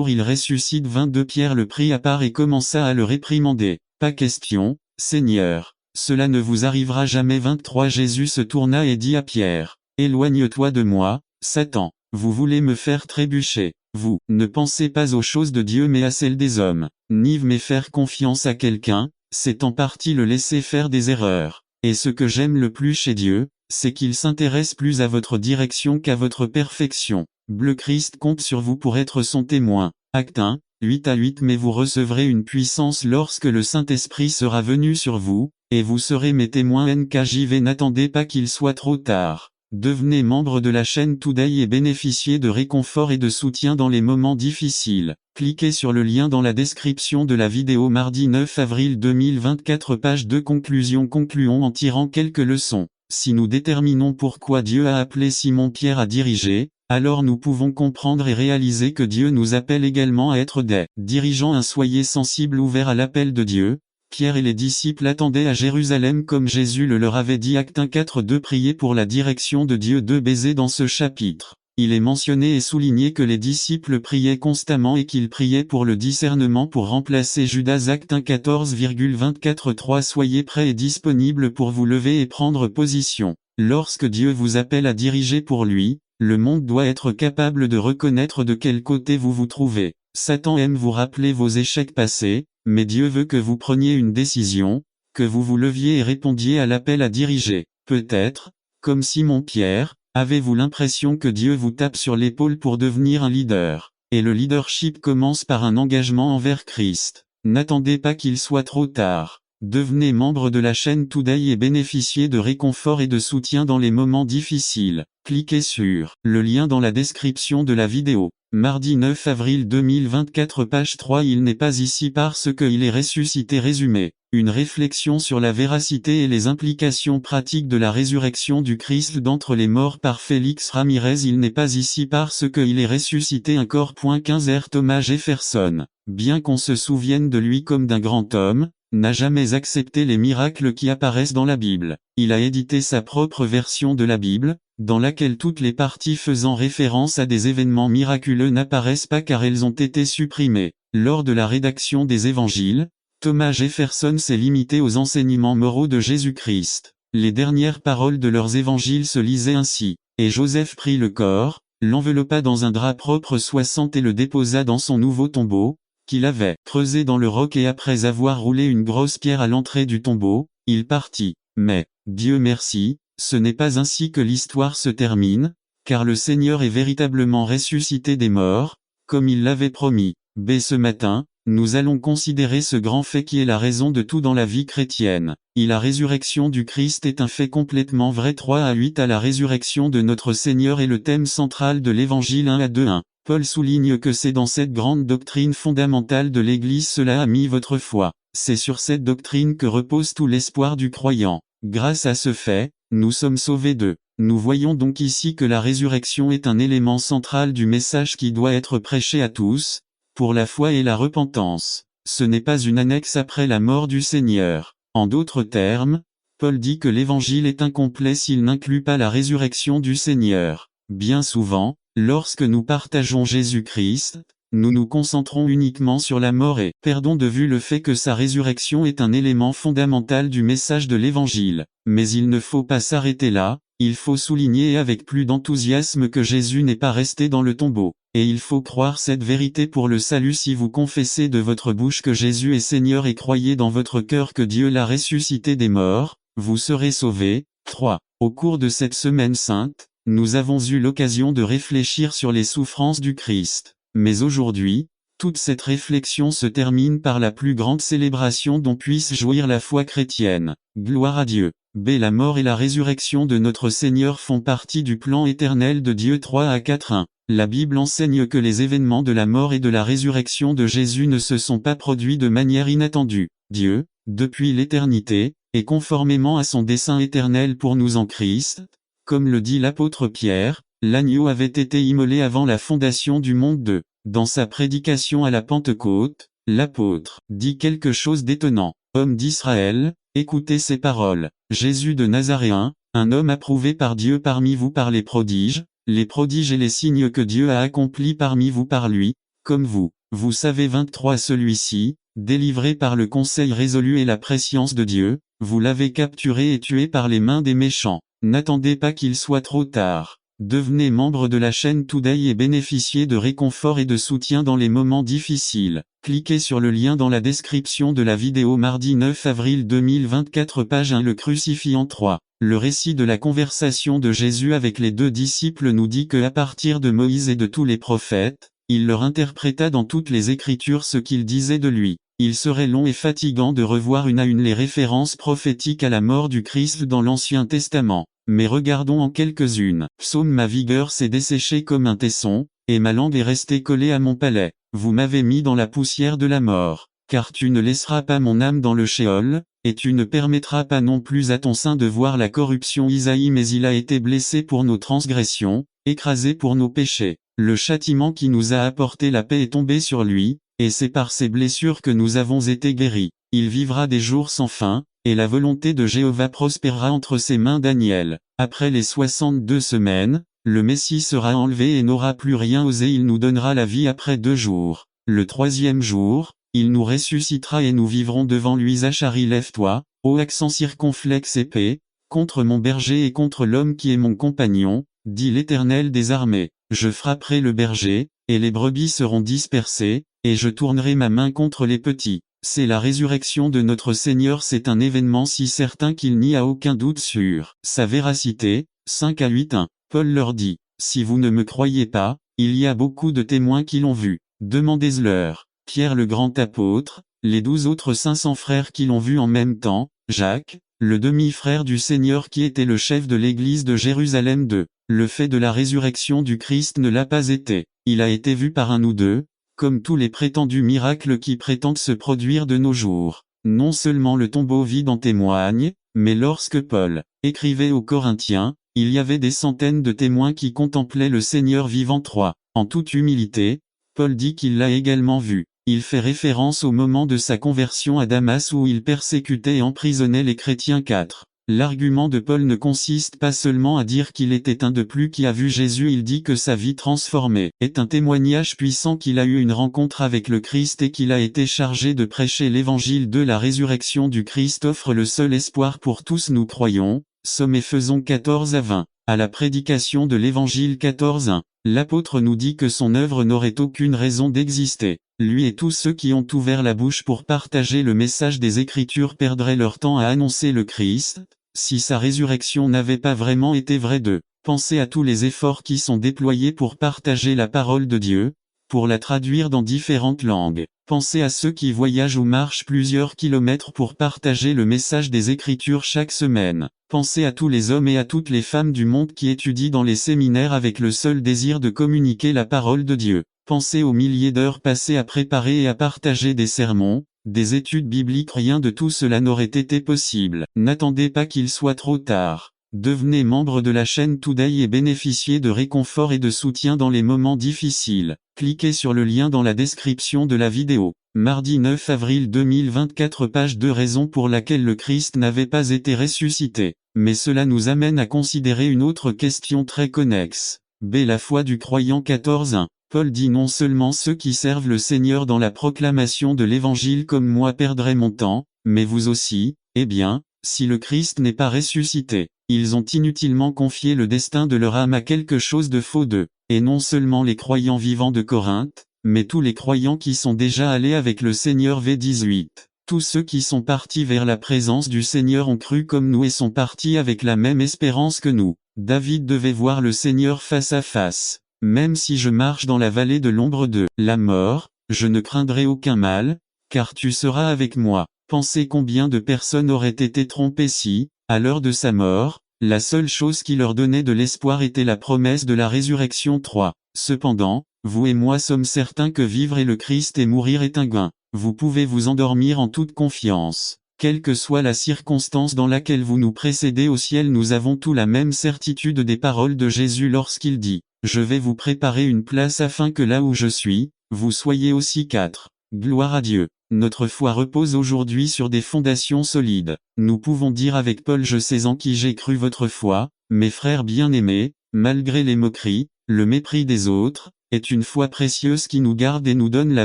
jour il ressuscite 22. Pierre le prit à part et commença à le réprimander. Pas question, Seigneur, cela ne vous arrivera jamais. 23. Jésus se tourna et dit à Pierre, éloigne-toi de moi, Satan, vous voulez me faire trébucher. Vous ne pensez pas aux choses de Dieu mais à celles des hommes. Mais faire confiance à quelqu'un, c'est en partie le laisser faire des erreurs. Et ce que j'aime le plus chez Dieu, c'est qu'il s'intéresse plus à votre direction qu'à votre perfection. Bleu Christ compte sur vous pour être son témoin. Actes 1, 8-8. Mais vous recevrez une puissance lorsque le Saint-Esprit sera venu sur vous, et vous serez mes témoins. NKJV. N'attendez pas qu'il soit trop tard. Devenez membre de la chaîne Today et bénéficiez de réconfort et de soutien dans les moments difficiles. Cliquez sur le lien dans la description de la vidéo. Mardi 9 avril 2024. Page 2. Conclusion. Concluons en tirant quelques leçons. Si nous déterminons pourquoi Dieu a appelé Simon-Pierre à diriger, alors nous pouvons comprendre et réaliser que Dieu nous appelle également à être des dirigeants. Soyez sensibles, ouverts à l'appel de Dieu. Pierre et les disciples attendaient à Jérusalem comme Jésus le leur avait dit. Actes 1, 4-2. Prier pour la direction de Dieu. 2 baisers. Dans ce chapitre, il est mentionné et souligné que les disciples priaient constamment et qu'ils priaient pour le discernement pour remplacer Judas. Actes 1, 14,24. 3. Soyez prêts et disponibles pour vous lever et prendre position. Lorsque Dieu vous appelle à diriger pour lui, le monde doit être capable de reconnaître de quel côté vous vous trouvez. Satan aime vous rappeler vos échecs passés, mais Dieu veut que vous preniez une décision, que vous vous leviez et répondiez à l'appel à diriger. Peut-être, comme Simon-Pierre, avez-vous l'impression que Dieu vous tape sur l'épaule pour devenir un leader. Et le leadership commence par un engagement envers Christ. N'attendez pas qu'il soit trop tard. Devenez membre de la chaîne Today et bénéficiez de réconfort et de soutien dans les moments difficiles. Cliquez sur le lien dans la description de la vidéo. Mardi 9 avril 2024. Page 3. Il n'est pas ici parce qu'il est ressuscité. Résumé. Une réflexion sur la véracité et les implications pratiques de la résurrection du Christ d'entre les morts par Félix Ramirez. Il n'est pas ici parce qu'il est ressuscité. Un corps. 15 R. Thomas Jefferson, bien qu'on se souvienne de lui comme d'un grand homme, n'a jamais accepté les miracles qui apparaissent dans la Bible. Il a édité sa propre version de la Bible, dans laquelle toutes les parties faisant référence à des événements miraculeux n'apparaissent pas car elles ont été supprimées. Lors de la rédaction des évangiles, Thomas Jefferson s'est limité aux enseignements moraux de Jésus-Christ. Les dernières paroles de leurs évangiles se lisaient ainsi. Et Joseph prit le corps, l'enveloppa dans un drap propre 60 et le déposa dans son nouveau tombeau, qu'il avait creusé dans le roc, et après avoir roulé une grosse pierre à l'entrée du tombeau, il partit. Mais, Dieu merci, ce n'est pas ainsi que l'histoire se termine, car le Seigneur est véritablement ressuscité des morts, comme il l'avait promis. Ce matin, nous allons considérer ce grand fait qui est la raison de tout dans la vie chrétienne. La résurrection du Christ est un fait complètement vrai. 3-8. À la résurrection de notre Seigneur est le thème central de l'Évangile. 1-2-1. Paul souligne que c'est dans cette grande doctrine fondamentale de l'Église cela a mis votre foi. C'est sur cette doctrine que repose tout l'espoir du croyant. Grâce à ce fait, nous sommes sauvés d'eux. Nous voyons donc ici que la résurrection est un élément central du message qui doit être prêché à tous, pour la foi et la repentance. Ce n'est pas une annexe après la mort du Seigneur. En d'autres termes, Paul dit que l'Évangile est incomplet s'il n'inclut pas la résurrection du Seigneur. Bien souvent, lorsque nous partageons Jésus-Christ, nous nous concentrons uniquement sur la mort et perdons de vue le fait que sa résurrection est un élément fondamental du message de l'Évangile. Mais il ne faut pas s'arrêter là, il faut souligner avec plus d'enthousiasme que Jésus n'est pas resté dans le tombeau. Et il faut croire cette vérité pour le salut. Si vous confessez de votre bouche que Jésus est Seigneur et croyez dans votre cœur que Dieu l'a ressuscité des morts, vous serez sauvés. 3. Au cours de cette semaine sainte, nous avons eu l'occasion de réfléchir sur les souffrances du Christ. Mais aujourd'hui, toute cette réflexion se termine par la plus grande célébration dont puisse jouir la foi chrétienne. Gloire à Dieu. La mort et la résurrection de notre Seigneur font partie du plan éternel de Dieu. 3-4-1. La Bible enseigne que les événements de la mort et de la résurrection de Jésus ne se sont pas produits de manière inattendue. Dieu, depuis l'éternité, et conformément à son dessein éternel pour nous en Christ, comme le dit l'apôtre Pierre, l'agneau avait été immolé avant la fondation du monde. Dans sa prédication à la Pentecôte, l'apôtre dit quelque chose d'étonnant. Hommes d'Israël, écoutez ces paroles. Jésus de Nazaréen, un homme approuvé par Dieu parmi vous par les prodiges et les signes que Dieu a accomplis parmi vous par lui, comme vous. Vous savez 23 celui-ci, délivré par le conseil résolu et la prescience de Dieu, vous l'avez capturé et tué par les mains des méchants. N'attendez pas qu'il soit trop tard. Devenez membre de la chaîne Today et bénéficiez de réconfort et de soutien dans les moments difficiles. Cliquez sur le lien dans la description de la vidéo mardi 9 avril 2024 page 1 Le crucifiant 3. Le récit de la conversation de Jésus avec les deux disciples nous dit que à partir de Moïse et de tous les prophètes, il leur interpréta dans toutes les Écritures ce qu'ils disaient de lui. Il serait long et fatigant de revoir une à une les références prophétiques à la mort du Christ dans l'Ancien Testament. Mais regardons en quelques-unes. Psaume Ma vigueur s'est desséchée comme un tesson, et ma langue est restée collée à mon palais. Vous m'avez mis dans la poussière de la mort. Car tu ne laisseras pas mon âme dans le Sheol, et tu ne permettras pas non plus à ton sein de voir la corruption. Isaïe Mais il a été blessé pour nos transgressions, écrasé pour nos péchés. Le châtiment qui nous a apporté la paix est tombé sur lui, et c'est par ses blessures que nous avons été guéris. Il vivra des jours sans fin, et la volonté de Jéhovah prospérera entre ses mains. Daniel. Après les 62 semaines, le Messie sera enlevé et n'aura plus rien osé. Il nous donnera la vie après 2 jours. Le 3e jour, il nous ressuscitera et nous vivrons devant lui. Zacharie Lève-toi, ô accent circonflexe épée, contre mon berger et contre l'homme qui est mon compagnon, dit l'Éternel des armées. Je frapperai le berger, et les brebis seront dispersées, et je tournerai ma main contre les petits. C'est la résurrection de notre Seigneur. C'est un événement si certain qu'il n'y a aucun doute sur sa véracité. 5 à 8 1. Paul leur dit, si vous ne me croyez pas, il y a beaucoup de témoins qui l'ont vu. Demandez-leur. Pierre le grand apôtre, les 12 autres 500 frères qui l'ont vu en même temps, Jacques, le demi-frère du Seigneur qui était le chef de l'église de Jérusalem 2. Le fait de la résurrection du Christ ne l'a pas été. Il a été vu par un ou deux, comme tous les prétendus miracles qui prétendent se produire de nos jours. Non seulement le tombeau vide en témoigne, mais lorsque Paul écrivait aux Corinthiens, il y avait des centaines de témoins qui contemplaient le Seigneur vivant. 3. En toute humilité, Paul dit qu'il l'a également vu. Il fait référence au moment de sa conversion à Damas où il persécutait et emprisonnait les chrétiens. 4. L'argument de Paul ne consiste pas seulement à dire qu'il était un de plus qui a vu Jésus. Il dit que sa vie transformée est un témoignage puissant qu'il a eu une rencontre avec le Christ et qu'il a été chargé de prêcher l'évangile de la résurrection du Christ offre le seul espoir pour tous. Nous croyons, sommes et faisons 14 à 20. À la prédication de l'évangile 14 1. L'apôtre nous dit que son œuvre n'aurait aucune raison d'exister. Lui et tous ceux qui ont ouvert la bouche pour partager le message des Écritures perdraient leur temps à annoncer le Christ, si sa résurrection n'avait pas vraiment été vraie. 2. Pensez à tous les efforts qui sont déployés pour partager la parole de Dieu, pour la traduire dans différentes langues. Pensez à ceux qui voyagent ou marchent plusieurs kilomètres pour partager le message des Écritures chaque semaine. Pensez à tous les hommes et à toutes les femmes du monde qui étudient dans les séminaires avec le seul désir de communiquer la parole de Dieu. Pensez aux milliers d'heures passées à préparer et à partager des sermons, des études bibliques. Rien de tout cela n'aurait été possible. N'attendez pas qu'il soit trop tard. Devenez membre de la chaîne Today et bénéficiez de réconfort et de soutien dans les moments difficiles. Cliquez sur le lien dans la description de la vidéo. Mardi 9 avril 2024 page 2 Raison pour laquelle le Christ n'avait pas été ressuscité. Mais cela nous amène à considérer une autre question très connexe. B. La foi du croyant 14 1. Paul dit non seulement ceux qui servent le Seigneur dans la proclamation de l'Évangile comme moi perdraient mon temps, mais vous aussi, eh bien, si le Christ n'est pas ressuscité, ils ont inutilement confié le destin de leur âme à quelque chose de faux d'eux. Et non seulement les croyants vivants de Corinthe, mais tous les croyants qui sont déjà allés avec le Seigneur. V18. Tous ceux qui sont partis vers la présence du Seigneur ont cru comme nous et sont partis avec la même espérance que nous. David devait voir le Seigneur face à face. Même si je marche dans la vallée de l'ombre de la mort, je ne craindrai aucun mal, car tu seras avec moi. Pensez combien de personnes auraient été trompées si, à l'heure de sa mort, la seule chose qui leur donnait de l'espoir était la promesse de la résurrection. 3. Cependant, vous et moi sommes certains que vivre est le Christ et mourir est un gain. Vous pouvez vous endormir en toute confiance. Quelle que soit la circonstance dans laquelle vous nous précédez au ciel, nous avons tous la même certitude des paroles de Jésus lorsqu'il dit « Je vais vous préparer une place afin que là où je suis, vous soyez aussi. » 4. Gloire à Dieu. Notre foi repose aujourd'hui sur des fondations solides. Nous pouvons dire avec Paul « Je sais en qui j'ai cru votre foi, mes frères bien-aimés, malgré les moqueries, le mépris des autres, est une foi précieuse qui nous garde et nous donne la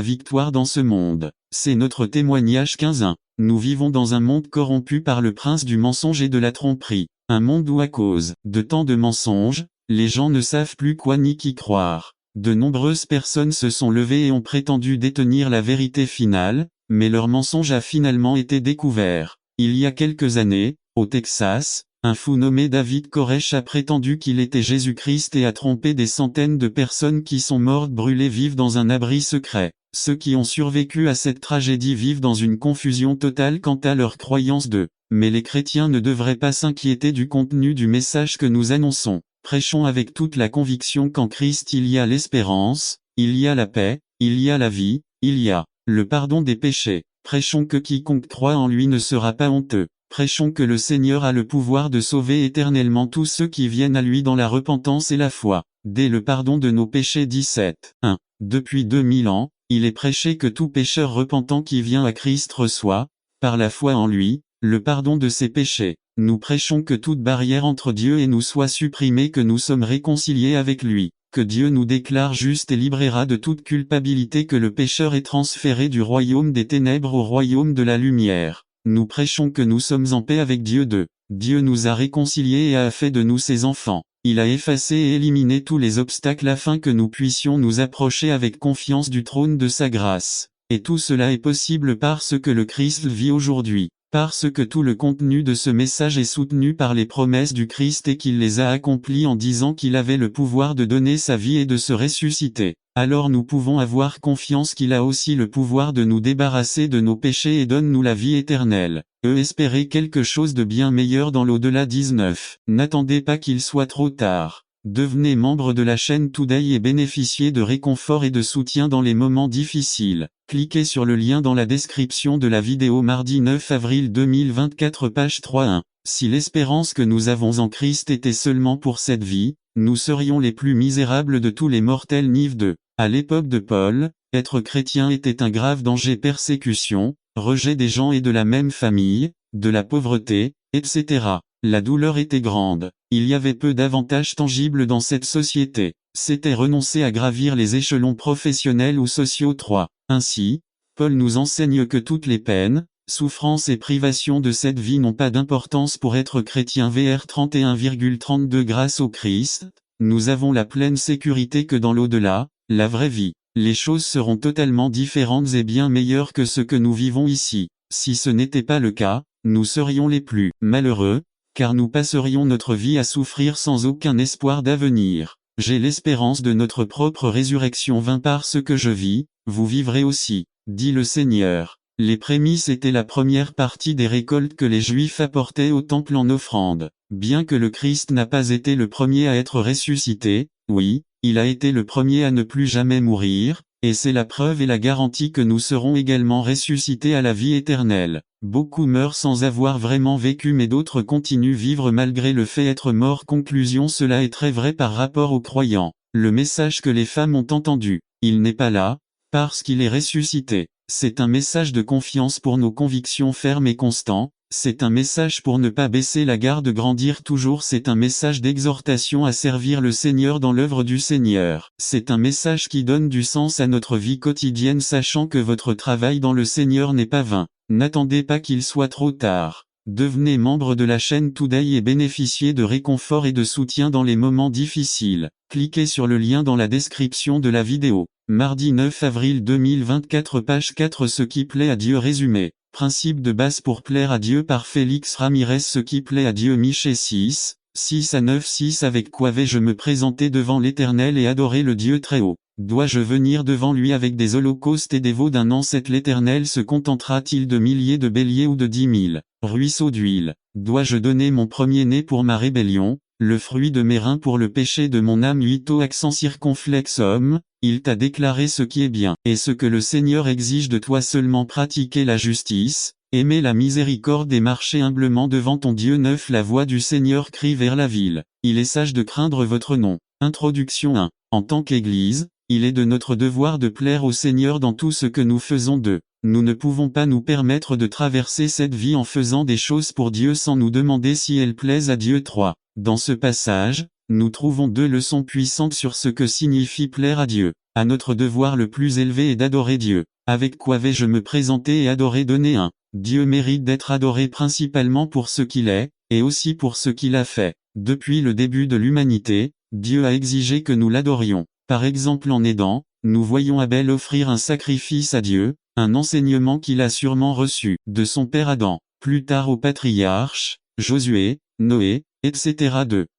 victoire dans ce monde. C'est notre témoignage 15. Nous vivons dans un monde corrompu par le prince du mensonge et de la tromperie. Un monde où à cause de tant de mensonges, les gens ne savent plus quoi ni qui croire. De nombreuses personnes se sont levées et ont prétendu détenir la vérité finale, mais leur mensonge a finalement été découvert. Il y a quelques années, au Texas, un fou nommé David Koresh a prétendu qu'il était Jésus-Christ et a trompé des centaines de personnes qui sont mortes brûlées vives dans un abri secret. Ceux qui ont survécu à cette tragédie vivent dans une confusion totale quant à leur croyance d'eux. Mais les chrétiens ne devraient pas s'inquiéter du contenu du message que nous annonçons. Prêchons avec toute la conviction qu'en Christ il y a l'espérance, il y a la paix, il y a la vie, il y a le pardon des péchés. Prêchons que quiconque croit en lui ne sera pas honteux. Prêchons que le Seigneur a le pouvoir de sauver éternellement tous ceux qui viennent à lui dans la repentance et la foi. Dès le pardon de nos péchés 17. 1. Depuis 2000 ans, il est prêché que tout pécheur repentant qui vient à Christ reçoit, par la foi en lui, le pardon de ses péchés. Nous prêchons que toute barrière entre Dieu et nous soit supprimée, que nous sommes réconciliés avec lui, que Dieu nous déclare justes et libérera de toute culpabilité, que le pécheur est transféré du royaume des ténèbres au royaume de la lumière. Nous prêchons que nous sommes en paix avec Dieu. Dieu nous a réconciliés et a fait de nous ses enfants. Il a effacé et éliminé tous les obstacles afin que nous puissions nous approcher avec confiance du trône de sa grâce. Et tout cela est possible parce que le Christ vit aujourd'hui. Parce que tout le contenu de ce message est soutenu par les promesses du Christ et qu'il les a accomplies en disant qu'il avait le pouvoir de donner sa vie et de se ressusciter. Alors nous pouvons avoir confiance qu'il a aussi le pouvoir de nous débarrasser de nos péchés et donne-nous la vie éternelle. Espérez quelque chose de bien meilleur dans l'au-delà 19. N'attendez pas qu'il soit trop tard. Devenez membre de la chaîne Today et bénéficiez de réconfort et de soutien dans les moments difficiles. Cliquez sur le lien dans la description de la vidéo mardi 9 avril 2024 page 3.1. Si l'espérance que nous avons en Christ était seulement pour cette vie, nous serions les plus misérables de tous les mortels. Nive 2. À l'époque de Paul, être chrétien était un grave danger, persécution, rejet des gens et de la même famille, de la pauvreté, etc. La douleur était grande. Il y avait peu d'avantages tangibles dans cette société. C'était renoncer à gravir les échelons professionnels ou sociaux. 3. Ainsi, Paul nous enseigne que toutes les peines, souffrances et privations de cette vie n'ont pas d'importance pour être chrétien. Vr 31,32. Grâce au Christ, nous avons la pleine sécurité que dans l'au-delà, la vraie vie, les choses seront totalement différentes et bien meilleures que ce que nous vivons ici. Si ce n'était pas le cas, nous serions les plus malheureux, car nous passerions notre vie à souffrir sans aucun espoir d'avenir. J'ai l'espérance de notre propre résurrection. Parce que je vis, vous vivrez aussi, dit le Seigneur. Les prémices étaient la première partie des récoltes que les Juifs apportaient au temple en offrande. Bien que le Christ n'a pas été le premier à être ressuscité, oui, il a été le premier à ne plus jamais mourir, et c'est la preuve et la garantie que nous serons également ressuscités à la vie éternelle. Beaucoup meurent sans avoir vraiment vécu mais d'autres continuent vivre malgré le fait être morts. Conclusion: cela est très vrai par rapport aux croyants. Le message que les femmes ont entendu, il n'est pas là, parce qu'il est ressuscité. C'est un message de confiance pour nos convictions fermes et constants. C'est un message pour ne pas baisser la garde, grandir toujours. C'est un message d'exhortation à servir le Seigneur dans l'œuvre du Seigneur. C'est un message qui donne du sens à notre vie quotidienne, sachant que votre travail dans le Seigneur n'est pas vain. N'attendez pas qu'il soit trop tard. Devenez membre de la chaîne Today et bénéficiez de réconfort et de soutien dans les moments difficiles. Cliquez sur le lien dans la description de la vidéo. Mardi 9 avril 2024 page 4. Ce qui plaît à Dieu résumé. Principe de base pour plaire à Dieu par Félix Ramirez. Ce qui plaît à Dieu. Michée 6, 6 à 9. 6. Avec quoi vais-je me présenter devant l'Éternel et adorer le Dieu très haut? Dois-je venir devant lui avec des holocaustes et des veaux d'un an? 7. L'Éternel se contentera-t-il de milliers de béliers ou de 10 000 ruisseaux d'huile? Dois-je donner mon premier-né pour ma rébellion, le fruit de mes reins pour le péché de mon âme? 8. Au accent circonflexe homme, il t'a déclaré ce qui est bien, et ce que le Seigneur exige de toi: seulement pratiquer la justice, aimer la miséricorde et marcher humblement devant ton Dieu. 9. La voix du Seigneur crie vers la ville. Il est sage de craindre votre nom. Introduction 1. En tant qu'Église, il est de notre devoir de plaire au Seigneur dans tout ce que nous faisons. 2. Nous ne pouvons pas nous permettre de traverser cette vie en faisant des choses pour Dieu sans nous demander si elles plaisent à Dieu. 3. Dans ce passage, nous trouvons 2 leçons puissantes sur ce que signifie plaire à Dieu. À notre devoir le plus élevé est d'adorer Dieu. Avec quoi vais-je me présenter et adorer? Donner un. Dieu mérite d'être adoré principalement pour ce qu'il est, et aussi pour ce qu'il a fait. Depuis le début de l'humanité, Dieu a exigé que nous l'adorions. Par exemple en Éden, nous voyons Abel offrir un sacrifice à Dieu, un enseignement qu'il a sûrement reçu de son père Adam. Plus tard aux patriarches, Josué, Noé, etc.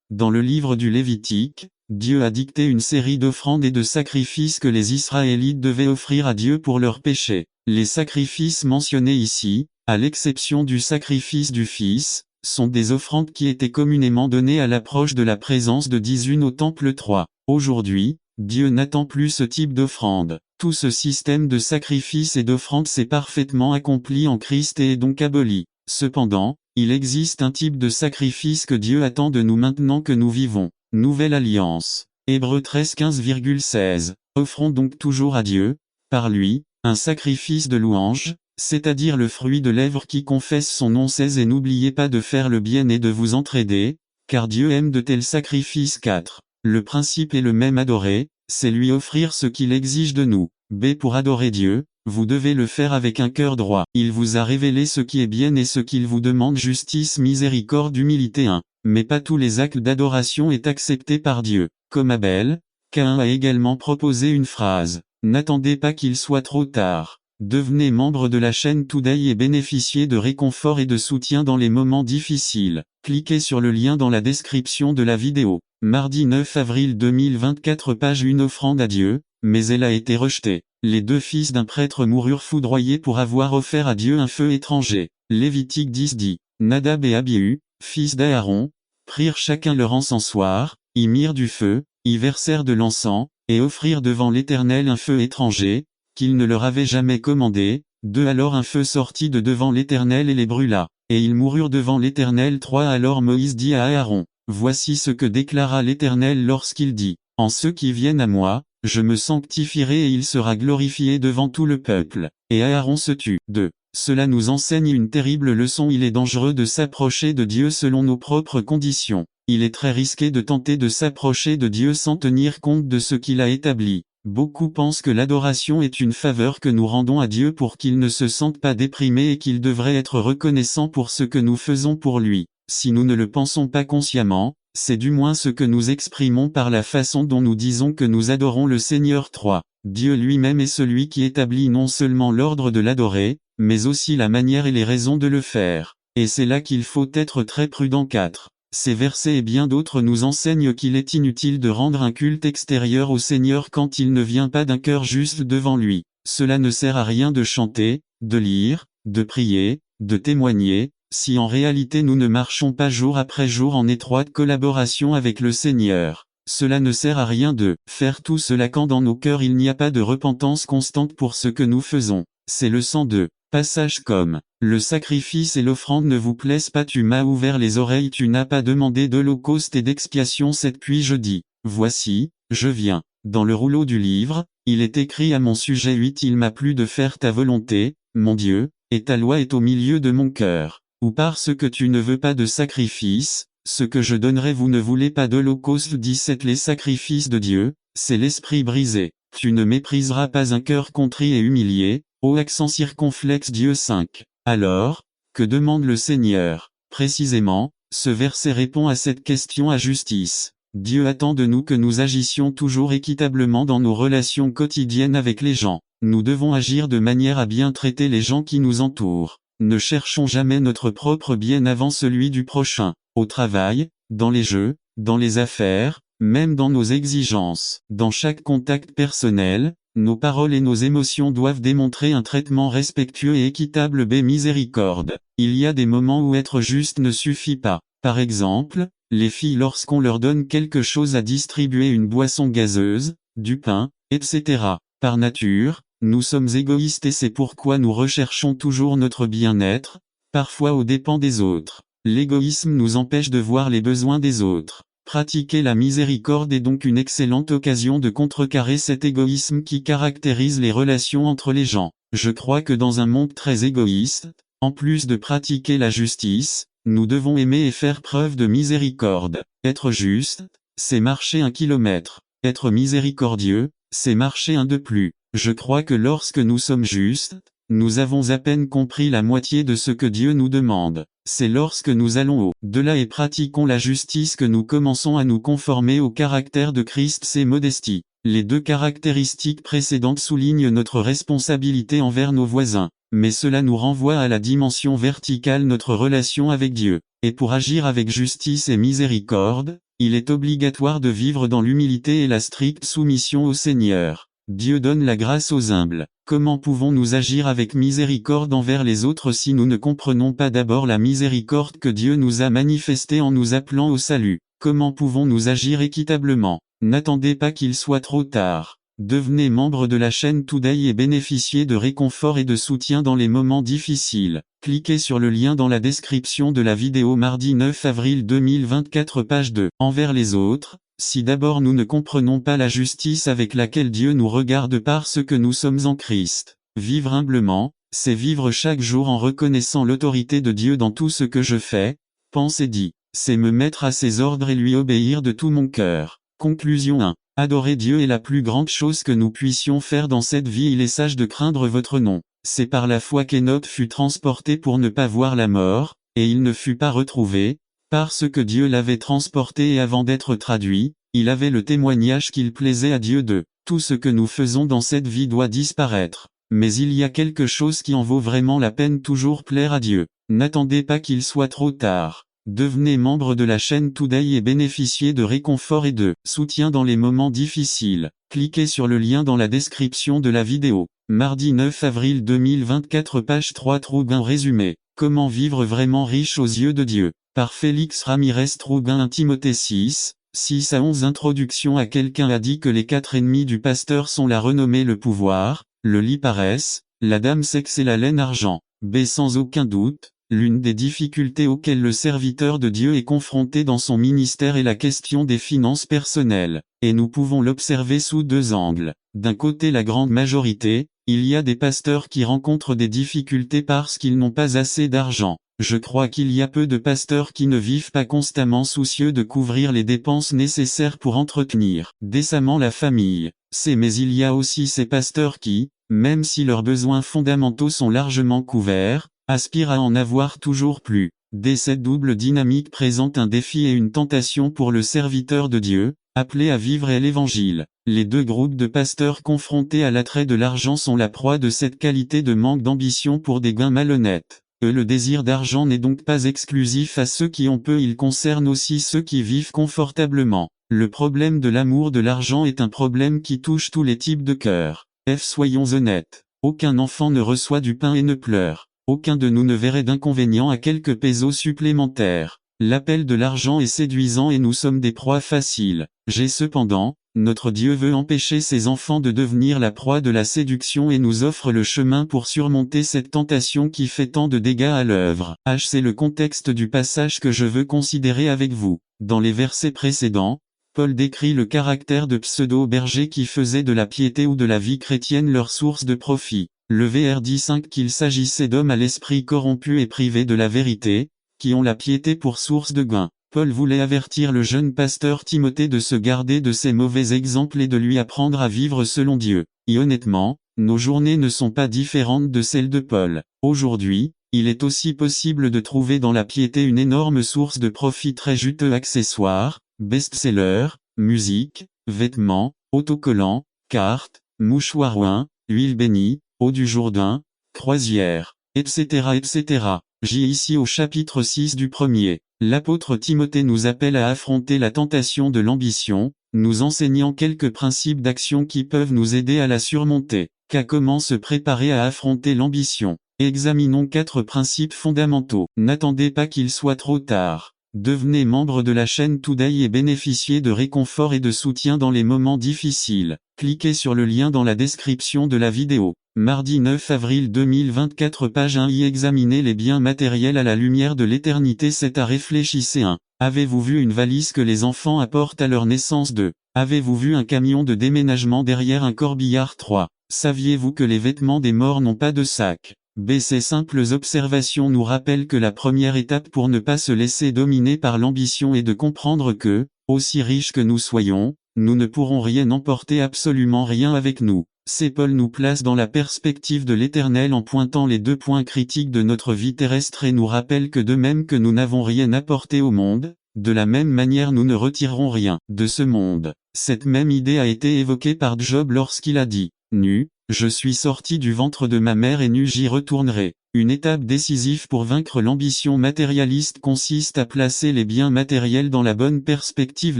Dans le livre du Lévitique, Dieu a dicté une série d'offrandes et de sacrifices que les Israélites devaient offrir à Dieu pour leurs péchés. Les sacrifices mentionnés ici, à l'exception du sacrifice du Fils, sont des offrandes qui étaient communément données à l'approche de la présence de Dieu au temple 3. Aujourd'hui, Dieu n'attend plus ce type d'offrande. Tout ce système de sacrifices et d'offrandes s'est parfaitement accompli en Christ et est donc aboli. Cependant, il existe un type de sacrifice que Dieu attend de nous maintenant que nous vivons. Nouvelle Alliance. Hébreux 13:15-16. Offrons donc toujours à Dieu, par lui, un sacrifice de louange, c'est-à-dire le fruit de lèvres qui confesse son nom. 16. Et n'oubliez pas de faire le bien et de vous entraider, car Dieu aime de tels sacrifices. 4. Le principe est le même. Adorer, c'est lui offrir ce qu'il exige de nous. B. Pour adorer Dieu, vous devez le faire avec un cœur droit. Il vous a révélé ce qui est bien et ce qu'il vous demande: justice, miséricorde, humilité. 1. Mais pas tous les actes d'adoration est accepté par Dieu. Comme Abel, Caïn a également proposé une phrase: n'attendez pas qu'il soit trop tard. Devenez membre de la chaîne Today et bénéficiez de réconfort et de soutien dans les moments difficiles. Cliquez sur le lien dans la description de la vidéo. Mardi 9 avril 2024, page 1. Offrande à Dieu, mais elle a été rejetée. Les 2 fils d'un prêtre moururent foudroyés pour avoir offert à Dieu un feu étranger. Lévitique 10 dit: Nadab et Abihu, fils d'Aaron, prirent chacun leur encensoir, y mirent du feu, y versèrent de l'encens, et offrirent devant l'Éternel un feu étranger, qu'il ne leur avait jamais commandé. 2. Alors un feu sortit de devant l'Éternel et les brûla, et ils moururent devant l'Éternel. 3. Alors Moïse dit à Aaron: voici ce que déclara l'Éternel lorsqu'il dit: en ceux qui viennent à moi, je me sanctifierai et il sera glorifié devant tout le peuple. Et Aaron se tut. 2. Cela nous enseigne une terrible leçon. Il est dangereux de s'approcher de Dieu selon nos propres conditions. Il est très risqué de tenter de s'approcher de Dieu sans tenir compte de ce qu'il a établi. Beaucoup pensent que l'adoration est une faveur que nous rendons à Dieu pour qu'il ne se sente pas déprimé et qu'il devrait être reconnaissant pour ce que nous faisons pour lui. Si nous ne le pensons pas consciemment, c'est du moins ce que nous exprimons par la façon dont nous disons que nous adorons le Seigneur. 3. Dieu lui-même est celui qui établit non seulement l'ordre de l'adorer, mais aussi la manière et les raisons de le faire. Et c'est là qu'il faut être très prudent. 4. Ces versets et bien d'autres nous enseignent qu'il est inutile de rendre un culte extérieur au Seigneur quand il ne vient pas d'un cœur juste devant lui. Cela ne sert à rien de chanter, de lire, de prier, de témoigner, si en réalité nous ne marchons pas jour après jour en étroite collaboration avec le Seigneur. Cela ne sert à rien de faire tout cela quand dans nos cœurs il n'y a pas de repentance constante pour ce que nous faisons. C'est le sang de passages comme « Le sacrifice et l'offrande ne vous plaisent pas, tu m'as ouvert les oreilles, tu n'as pas demandé d'holocauste et d'expiation. 7. Puis je dis, voici, je viens. Dans le rouleau du livre, il est écrit à mon sujet. 8. Il m'a plu de faire ta volonté, mon Dieu, et ta loi est au milieu de mon cœur. Ou parce que tu ne veux pas de sacrifice, ce que je donnerai vous ne voulez pas d'holocauste. 17. Les sacrifices de Dieu, c'est l'esprit brisé. Tu ne mépriseras pas un cœur contrit et humilié. Au accent circonflexe. Dieu. 5. Alors, que demande le Seigneur? Précisément, ce verset répond à cette question à justice. Dieu attend de nous que nous agissions toujours équitablement dans nos relations quotidiennes avec les gens. Nous devons agir de manière à bien traiter les gens qui nous entourent. Ne cherchons jamais notre propre bien avant celui du prochain. Au travail, dans les jeux, dans les affaires, même dans nos exigences. Dans chaque contact personnel, nos paroles et nos émotions doivent démontrer un traitement respectueux et équitable. B. Miséricorde. Il y a des moments où être juste ne suffit pas. Par exemple, les filles lorsqu'on leur donne quelque chose à distribuer, une boisson gazeuse, du pain, etc. Par nature, nous sommes égoïstes et c'est pourquoi nous recherchons toujours notre bien-être, parfois aux dépens des autres. L'égoïsme nous empêche de voir les besoins des autres. Pratiquer la miséricorde est donc une excellente occasion de contrecarrer cet égoïsme qui caractérise les relations entre les gens. Je crois que dans un monde très égoïste, en plus de pratiquer la justice, nous devons aimer et faire preuve de miséricorde. Être juste, c'est marcher 1 kilomètre. Être miséricordieux, c'est marcher un de plus. Je crois que lorsque nous sommes justes, nous avons à peine compris la moitié de ce que Dieu nous demande. C'est lorsque nous allons au-delà et pratiquons la justice que nous commençons à nous conformer au caractère de Christ. C'est modestie. Les deux caractéristiques précédentes soulignent notre responsabilité envers nos voisins, mais cela nous renvoie à la dimension verticale notre relation avec Dieu. Et pour agir avec justice et miséricorde, il est obligatoire de vivre dans l'humilité et la stricte soumission au Seigneur. Dieu donne la grâce aux humbles. Comment pouvons-nous agir avec miséricorde envers les autres si nous ne comprenons pas d'abord la miséricorde que Dieu nous a manifestée en nous appelant au salut? Comment pouvons-nous agir équitablement? N'attendez pas qu'il soit trop tard. Devenez membre de la chaîne Today et bénéficiez de réconfort et de soutien dans les moments difficiles. Cliquez sur le lien dans la description de la vidéo mardi 9 avril 2024 page 2. Envers les autres, si d'abord nous ne comprenons pas la justice avec laquelle Dieu nous regarde parce que nous sommes en Christ, vivre humblement, c'est vivre chaque jour en reconnaissant l'autorité de Dieu dans tout ce que je fais, pense et dis. C'est me mettre à ses ordres et lui obéir de tout mon cœur. Conclusion 1. Adorer Dieu est la plus grande chose que nous puissions faire dans cette vie. Il est sage de craindre votre nom. C'est par la foi qu'Hénoch fut transporté pour ne pas voir la mort, et il ne fut pas retrouvé, parce que Dieu l'avait transporté et avant d'être traduit, il avait le témoignage qu'il plaisait à Dieu de tout ce que nous faisons dans cette vie doit disparaître. Mais il y a quelque chose qui en vaut vraiment la peine, toujours plaire à Dieu. N'attendez pas qu'il soit trop tard. Devenez membre de la chaîne Today et bénéficiez de réconfort et de soutien dans les moments difficiles. Cliquez sur le lien dans la description de la vidéo. Mardi 9 avril 2024 page 3 Troubin résumé. Comment vivre vraiment riche aux yeux de Dieu. Par Félix Ramirez Troubin 1 Timothée 6, 6 à 11 Introduction à quelqu'un a dit que les 4 ennemis du pasteur sont la renommée, le pouvoir, le lit paresse, la dame sexe et la laine argent. B. Sans aucun doute, l'une des difficultés auxquelles le serviteur de Dieu est confronté dans son ministère est la question des finances personnelles, et nous pouvons l'observer sous deux angles. D'un côté, la grande majorité, il y a des pasteurs qui rencontrent des difficultés parce qu'ils n'ont pas assez d'argent. Je crois qu'il y a peu de pasteurs qui ne vivent pas constamment soucieux de couvrir les dépenses nécessaires pour entretenir décemment la famille. Mais il y a aussi ces pasteurs qui, même si leurs besoins fondamentaux sont largement couverts, aspirent à en avoir toujours plus. Cette double dynamique présente un défi et une tentation pour le serviteur de Dieu, appelé à vivre l'Évangile. Les deux groupes de pasteurs confrontés à l'attrait de l'argent sont la proie de cette qualité de manque d'ambition pour des gains malhonnêtes. Le désir d'argent n'est donc pas exclusif à ceux qui ont peu, il concerne aussi ceux qui vivent confortablement. Le problème de l'amour de l'argent est un problème qui touche tous les types de cœurs. Soyons honnêtes. Aucun enfant ne reçoit du pain et ne pleure. Aucun de nous ne verrait d'inconvénient à quelques pesos supplémentaires. L'appel de l'argent est séduisant et nous sommes des proies faciles. Cependant, notre Dieu veut empêcher ses enfants de devenir la proie de la séduction et nous offre le chemin pour surmonter cette tentation qui fait tant de dégâts à l'œuvre. C'est le contexte du passage que je veux considérer avec vous. Dans les versets précédents, Paul décrit le caractère de pseudo-bergers qui faisaient de la piété ou de la vie chrétienne leur source de profit. Le VR dit 5 qu'il s'agissait d'hommes à l'esprit corrompu et privés de la vérité, qui ont la piété pour source de gain. Paul voulait avertir le jeune pasteur Timothée de se garder de ces mauvais exemples et de lui apprendre à vivre selon Dieu. Et honnêtement, nos journées ne sont pas différentes de celles de Paul. Aujourd'hui, il est aussi possible de trouver dans la piété une énorme source de profit très juteux: accessoires, best-sellers, musique, vêtements, autocollants, cartes, mouchoirs, huile bénie, eau du Jourdain, croisière, etc. etc. Ici au chapitre 6 du premier. L'apôtre Timothée nous appelle à affronter la tentation de l'ambition, nous enseignant quelques principes d'action qui peuvent nous aider à la surmonter. Comment se préparer à affronter l'ambition? Examinons 4 principes fondamentaux. N'attendez pas qu'il soit trop tard. Devenez membre de la chaîne Today et bénéficiez de réconfort et de soutien dans les moments difficiles. Cliquez sur le lien dans la description de la vidéo. Mardi 9 avril 2024 page 1 y examiner les biens matériels à la lumière de l'éternité. C'est à réfléchissez 1. Avez-vous vu une valise que les enfants apportent à leur naissance? 2. Avez-vous vu un camion de déménagement derrière un corbillard? 3. Saviez-vous que les vêtements des morts n'ont pas de sac? B. Ces simples observations nous rappellent que la première étape pour ne pas se laisser dominer par l'ambition est de comprendre que, aussi riches que nous soyons, nous ne pourrons rien emporter, absolument rien avec nous. C. Paul nous place dans la perspective de l'Éternel en pointant les 2 points critiques de notre vie terrestre et nous rappelle que de même que nous n'avons rien apporté au monde, de la même manière nous ne retirerons rien de ce monde. Cette même idée a été évoquée par Job lorsqu'il a dit « Nu, je suis sorti du ventre de ma mère et nu j'y retournerai ». Une étape décisive pour vaincre l'ambition matérialiste consiste à placer les biens matériels dans la bonne perspective,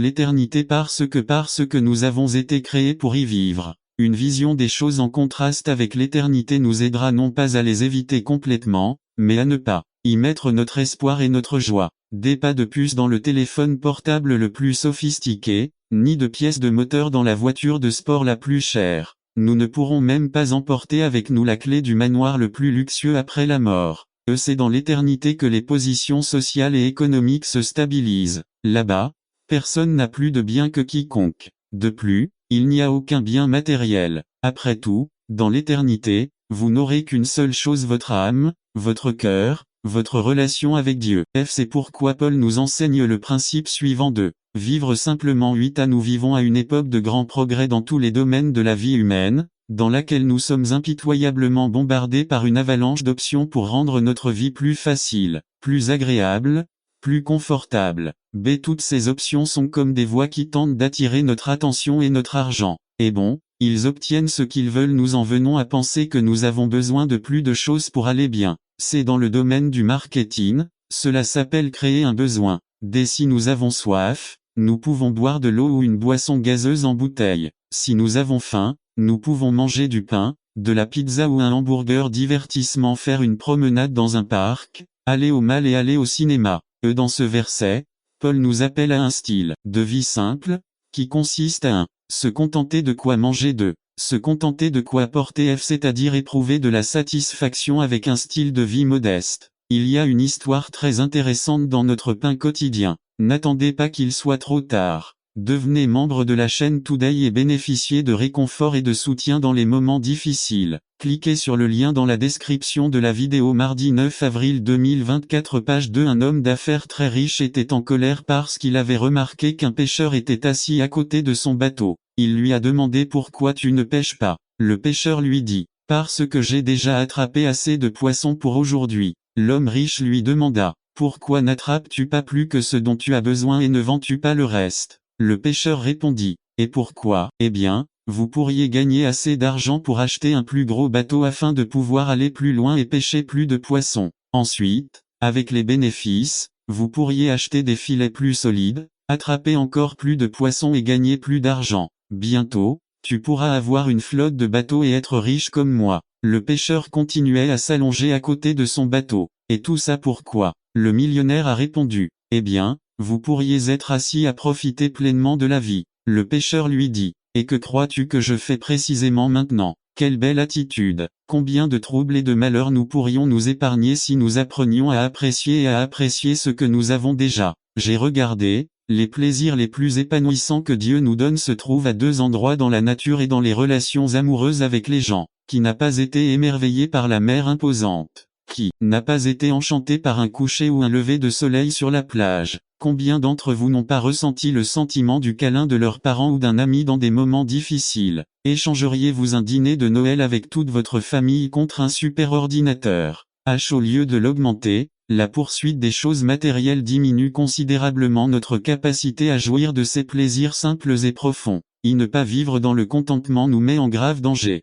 l'éternité, parce que nous avons été créés pour y vivre. Une vision des choses en contraste avec l'éternité nous aidera non pas à les éviter complètement, mais à ne pas y mettre notre espoir et notre joie. Des pas de puce dans le téléphone portable le plus sophistiqué, ni de pièces de moteur dans la voiture de sport la plus chère. Nous ne pourrons même pas emporter avec nous la clé du manoir le plus luxueux après la mort. C'est dans l'éternité que les positions sociales et économiques se stabilisent. Là-bas, personne n'a plus de bien que quiconque. De plus, il n'y a aucun bien matériel. Après tout, dans l'éternité, vous n'aurez qu'une seule chose: votre âme, votre cœur, votre relation avec Dieu. C'est pourquoi Paul nous enseigne le principe suivant de vivre simplement. 8. Nous vivons à une époque de grand progrès dans tous les domaines de la vie humaine, dans laquelle nous sommes impitoyablement bombardés par une avalanche d'options pour rendre notre vie plus facile, plus agréable, plus confortable. B. Toutes ces options sont comme des voies qui tentent d'attirer notre attention et notre argent. Et bon, ils obtiennent ce qu'ils veulent. Nous en venons à penser que nous avons besoin de plus de choses pour aller bien. C'est dans le domaine du marketing, cela s'appelle créer un besoin. D. Si nous avons soif, nous pouvons boire de l'eau ou une boisson gazeuse en bouteille. Si nous avons faim, nous pouvons manger du pain, de la pizza ou un hamburger. Divertissement: faire une promenade dans un parc, aller au mall et aller au cinéma. Dans ce verset, Paul nous appelle à un style de vie simple, qui consiste à 1. Se contenter de quoi manger, 2. Se contenter de quoi porter, c'est-à-dire éprouver de la satisfaction avec un style de vie modeste. Il y a une histoire très intéressante dans notre pain quotidien. N'attendez pas qu'il soit trop tard. Devenez membre de la chaîne Today et bénéficiez de réconfort et de soutien dans les moments difficiles. Cliquez sur le lien dans la description de la vidéo. Mardi 9 avril 2024, page 2. Un homme d'affaires très riche était en colère parce qu'il avait remarqué qu'un pêcheur était assis à côté de son bateau. Il lui a demandé: pourquoi tu ne pêches pas? Le pêcheur lui dit: parce que j'ai déjà attrapé assez de poissons pour aujourd'hui. L'homme riche lui demanda: pourquoi n'attrapes-tu pas plus que ce dont tu as besoin et ne vends-tu pas le reste? Le pêcheur répondit: et pourquoi? Eh bien, vous pourriez gagner assez d'argent pour acheter un plus gros bateau afin de pouvoir aller plus loin et pêcher plus de poissons. Ensuite, avec les bénéfices, vous pourriez acheter des filets plus solides, attraper encore plus de poissons et gagner plus d'argent. Bientôt, tu pourras avoir une flotte de bateaux et être riche comme moi. Le pêcheur continuait à s'allonger à côté de son bateau. Et tout ça pourquoi? Le millionnaire a répondu: eh bien, vous pourriez être assis à profiter pleinement de la vie. Le pêcheur lui dit: et que crois-tu que je fais précisément maintenant? Quelle belle attitude! Combien de troubles et de malheurs nous pourrions nous épargner si nous apprenions à apprécier ce que nous avons déjà. J'ai regardé, les plaisirs les plus épanouissants que Dieu nous donne se trouvent à 2 endroits dans la nature et dans les relations amoureuses avec les gens. Qui n'a pas été émerveillé par la mer imposante? Qui n'a pas été enchanté par un coucher ou un lever de soleil sur la plage? Combien d'entre vous n'ont pas ressenti le sentiment du câlin de leurs parents ou d'un ami dans des moments difficiles? Échangeriez-vous un dîner de Noël avec toute votre famille contre un super ordinateur? Au lieu de l'augmenter, la poursuite des choses matérielles diminue considérablement notre capacité à jouir de ces plaisirs simples et profonds. Ne pas vivre dans le contentement nous met en grave danger.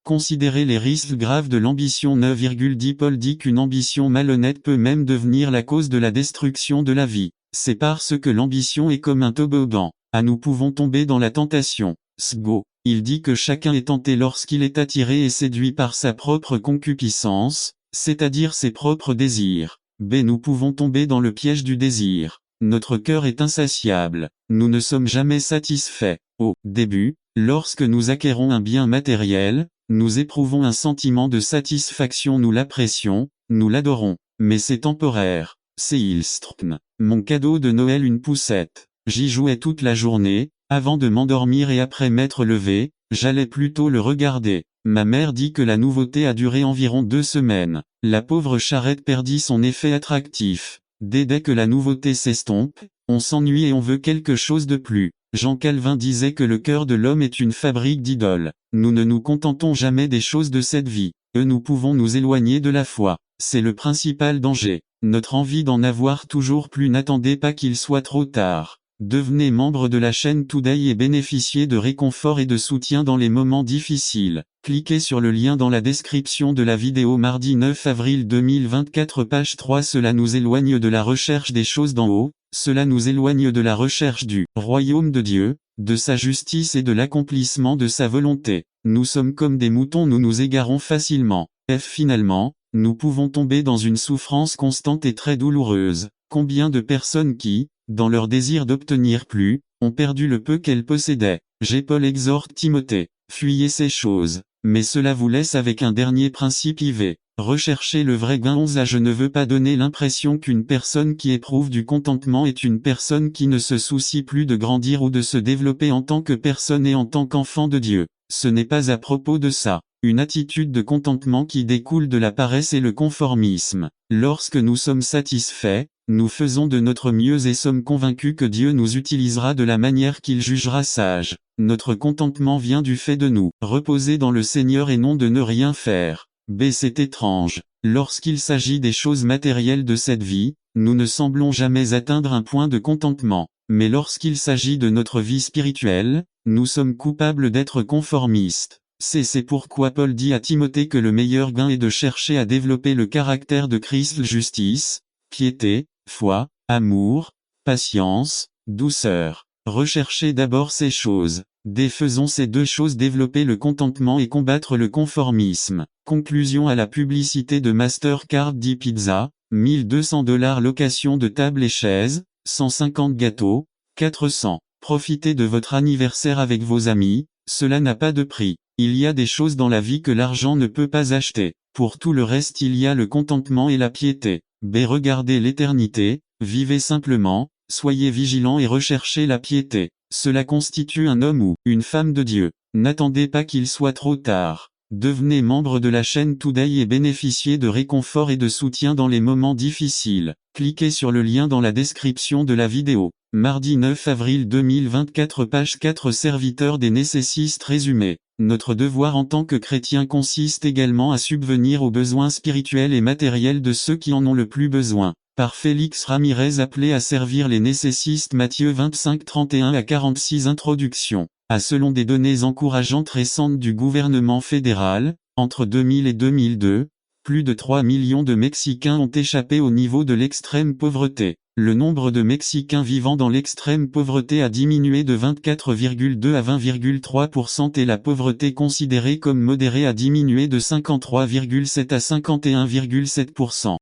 Considérez les risques graves de l'ambition. 9,10 Paul dit qu'une ambition malhonnête peut même devenir la cause de la destruction de la vie. C'est parce que l'ambition est comme un toboggan. Nous pouvons tomber dans la tentation. Sgo. Il dit que chacun est tenté lorsqu'il est attiré et séduit par sa propre concupiscence, c'est-à-dire ses propres désirs. B. Nous pouvons tomber dans le piège du désir. Notre cœur est insatiable. Nous ne sommes jamais satisfaits. Au début, lorsque nous acquérons un bien matériel, nous éprouvons un sentiment de satisfaction, nous l'apprécions, nous l'adorons. Mais c'est temporaire. C'est Ilstrkn. Mon cadeau de Noël, une poussette. J'y jouais toute la journée, avant de m'endormir et après m'être levé, J'allais plutôt le regarder. Ma mère dit que la nouveauté a duré environ 2 semaines. La pauvre charrette perdit son effet attractif. Dès que la nouveauté s'estompe, on s'ennuie et on veut quelque chose de plus. Jean Calvin disait que le cœur de l'homme est une fabrique d'idoles. Nous ne nous contentons jamais des choses de cette vie. Nous pouvons nous éloigner de la foi. C'est le principal danger. Notre envie d'en avoir toujours plus. N'attendez pas qu'il soit trop tard. Devenez membre de la chaîne Today et bénéficiez de réconfort et de soutien dans les moments difficiles. Cliquez sur le lien dans la description de la vidéo. Mardi 9 avril 2024 page 3. Cela nous éloigne de la recherche des choses d'en haut, cela nous éloigne de la recherche du royaume de Dieu, de sa justice et de l'accomplissement de sa volonté. Nous sommes comme des moutons, nous nous égarons facilement. Finalement, nous pouvons tomber dans une souffrance constante et très douloureuse. Combien de personnes qui, dans leur désir d'obtenir plus, ont perdu le peu qu'elles possédaient. Paul exhorte Timothée, fuyez ces choses, mais cela vous laisse avec un dernier principe IV. Recherchez le vrai gain. 11 Je ne veux pas donner l'impression qu'une personne qui éprouve du contentement est une personne qui ne se soucie plus de grandir ou de se développer en tant que personne et en tant qu'enfant de Dieu. Ce n'est pas à propos de ça. Une attitude de contentement qui découle de la paresse et le conformisme. Lorsque nous sommes satisfaits, nous faisons de notre mieux et sommes convaincus que Dieu nous utilisera de la manière qu'il jugera sage. Notre contentement vient du fait de nous reposer dans le Seigneur et non de ne rien faire. C'est étrange. Lorsqu'il s'agit des choses matérielles de cette vie, nous ne semblons jamais atteindre un point de contentement. Mais lorsqu'il s'agit de notre vie spirituelle, nous sommes coupables d'être conformistes. C'est pourquoi Paul dit à Timothée que le meilleur gain est de chercher à développer le caractère de Christ, justice, piété, foi, amour, patience, douceur. Recherchez d'abord ces choses. Faisons ces deux choses, développer le contentement et combattre le conformisme. Conclusion à la publicité de Mastercard Pizza, $1200 location de table et chaises, 150 gâteaux, 400. Profitez de votre anniversaire avec vos amis, cela n'a pas de prix. Il y a des choses dans la vie que l'argent ne peut pas acheter. Pour tout le reste il y a le contentement et la piété. Regardez l'éternité, vivez simplement, soyez vigilants et recherchez la piété. Cela constitue un homme ou une femme de Dieu. N'attendez pas qu'il soit trop tard. Devenez membre de la chaîne Today et bénéficiez de réconfort et de soutien dans les moments difficiles. Cliquez sur le lien dans la description de la vidéo. Mardi 9 avril 2024 page 4 Serviteur des nécessistes résumé. Notre devoir en tant que chrétiens consiste également à subvenir aux besoins spirituels et matériels de ceux qui en ont le plus besoin. Par Félix Ramirez appelé à servir les nécessistes Matthieu 25 31 à 46 Introduction. Selon des données encourageantes récentes du gouvernement fédéral, entre 2000 et 2002, plus de 3 millions de Mexicains ont échappé au niveau de l'extrême pauvreté. Le nombre de Mexicains vivant dans l'extrême pauvreté a diminué de 24,2 à 20,3% et la pauvreté considérée comme modérée a diminué de 53,7 à 51,7%,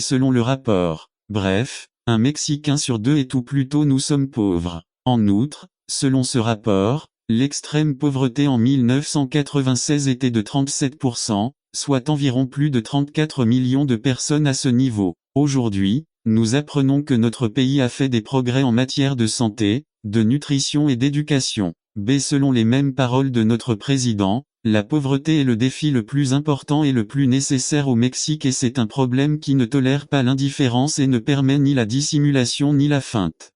selon le rapport. Bref, un Mexicain sur deux est ou plutôt nous sommes pauvres. En outre, selon ce rapport, l'extrême pauvreté en 1996 était de 37%, soit environ plus de 34 millions de personnes à ce niveau. Aujourd'hui, nous apprenons que notre pays a fait des progrès en matière de santé, de nutrition et d'éducation. Selon les mêmes paroles de notre président, la pauvreté est le défi le plus important et le plus nécessaire au Mexique et c'est un problème qui ne tolère pas l'indifférence et ne permet ni la dissimulation ni la feinte.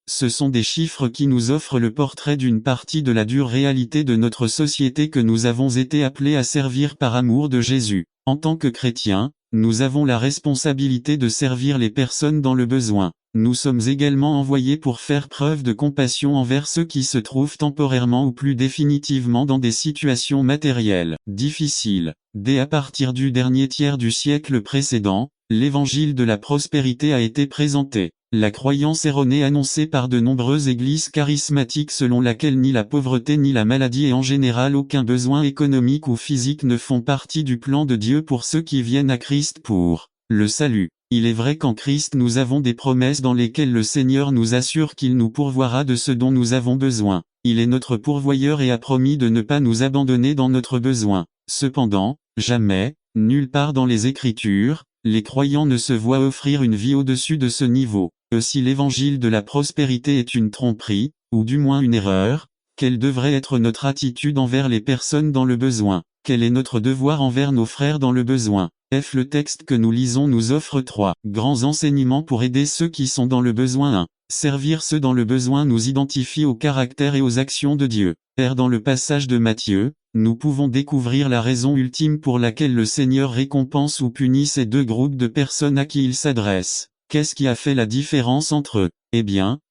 Ce sont des chiffres qui nous offrent le portrait d'une partie de la dure réalité de notre société que nous avons été appelés à servir par amour de Jésus. En tant que chrétiens, nous avons la responsabilité de servir les personnes dans le besoin. Nous sommes également envoyés pour faire preuve de compassion envers ceux qui se trouvent temporairement ou plus définitivement dans des situations matérielles difficiles. À partir du dernier tiers du siècle précédent, l'évangile de la prospérité a été présenté. La croyance erronée annoncée par de nombreuses églises charismatiques selon laquelle ni la pauvreté ni la maladie et en général aucun besoin économique ou physique ne font partie du plan de Dieu pour ceux qui viennent à Christ pour le salut. Il est vrai qu'en Christ nous avons des promesses dans lesquelles le Seigneur nous assure qu'il nous pourvoira de ce dont nous avons besoin. Il est notre pourvoyeur et a promis de ne pas nous abandonner dans notre besoin. Cependant, jamais, nulle part dans les Écritures, les croyants ne se voient offrir une vie au-dessus de ce niveau. Si l'évangile de la prospérité est une tromperie, ou du moins une erreur, Quelle devrait être notre attitude envers les personnes dans le besoin? Quel est notre devoir envers nos frères dans le besoin? Le texte que nous lisons nous offre 3 grands enseignements pour aider ceux qui sont dans le besoin. 1. Servir ceux dans le besoin nous identifie au caractère et aux actions de Dieu. Dans le passage de Matthieu, nous pouvons découvrir la raison ultime pour laquelle le Seigneur récompense ou punit ces deux groupes de personnes à qui il s'adresse. Qu'est-ce qui a fait la différence entre eux?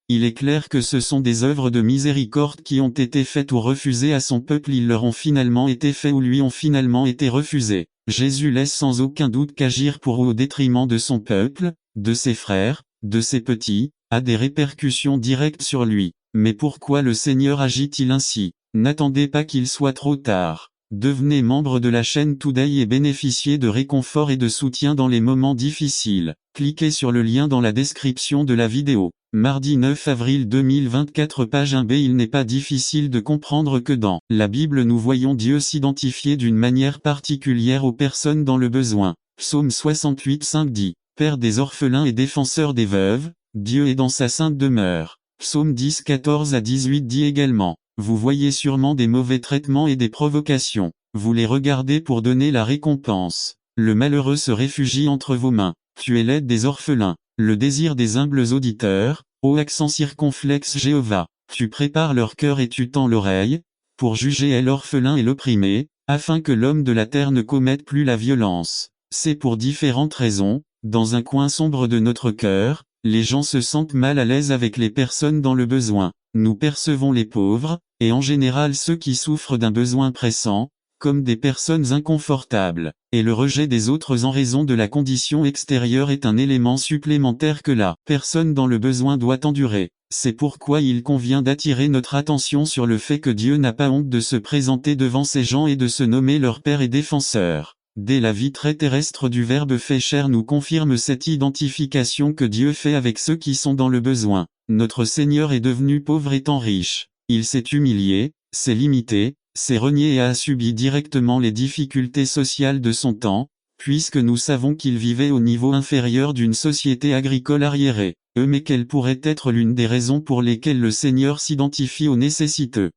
Il est clair que ce sont des œuvres de miséricorde qui ont été faites ou refusées à son peuple. Ils leur ont finalement été faits ou lui ont finalement été refusés. Jésus laisse sans aucun doute qu'agir pour ou au détriment de son peuple, de ses frères, de ses petits, a des répercussions directes sur lui. Mais pourquoi le Seigneur agit-il ainsi? N'attendez pas qu'il soit trop tard. Devenez membre de la chaîne Today et bénéficiez de réconfort et de soutien dans les moments difficiles. Cliquez sur le lien dans la description de la vidéo. Mardi 9 avril 2024 page 1b. Il n'est pas difficile de comprendre que dans la Bible nous voyons Dieu s'identifier d'une manière particulière aux personnes dans le besoin. Psaume 68 5 dit, Père des orphelins et défenseur des veuves, Dieu est dans sa sainte demeure. Psaume 10 14 à 18 dit également, vous voyez sûrement des mauvais traitements et des provocations. Vous les regardez pour donner la récompense. Le malheureux se réfugie entre vos mains. Tu es l'aide des orphelins. Le désir des humbles auditeurs, ô accent circonflexe Jéhovah, tu prépares leur cœur et tu tends l'oreille, pour juger l'orphelin et l'opprimé, afin que l'homme de la terre ne commette plus la violence. C'est pour différentes raisons, dans un coin sombre de notre cœur, les gens se sentent mal à l'aise avec les personnes dans le besoin. Nous percevons les pauvres, et en général ceux qui souffrent d'un besoin pressant, comme des personnes inconfortables, et le rejet des autres en raison de la condition extérieure est un élément supplémentaire que la personne dans le besoin doit endurer. C'est pourquoi il convient d'attirer notre attention sur le fait que Dieu n'a pas honte de se présenter devant ces gens et de se nommer leur Père et défenseur. Dès la vie très terrestre du Verbe fait chair nous confirme cette identification que Dieu fait avec ceux qui sont dans le besoin. Notre Seigneur est devenu pauvre étant riche. Il s'est humilié, s'est limité, s'est renié et a subi directement les difficultés sociales de son temps, puisque nous savons qu'il vivait au niveau inférieur d'une société agricole arriérée. Mais quelle pourrait être l'une des raisons pour lesquelles le Seigneur s'identifie aux nécessiteux?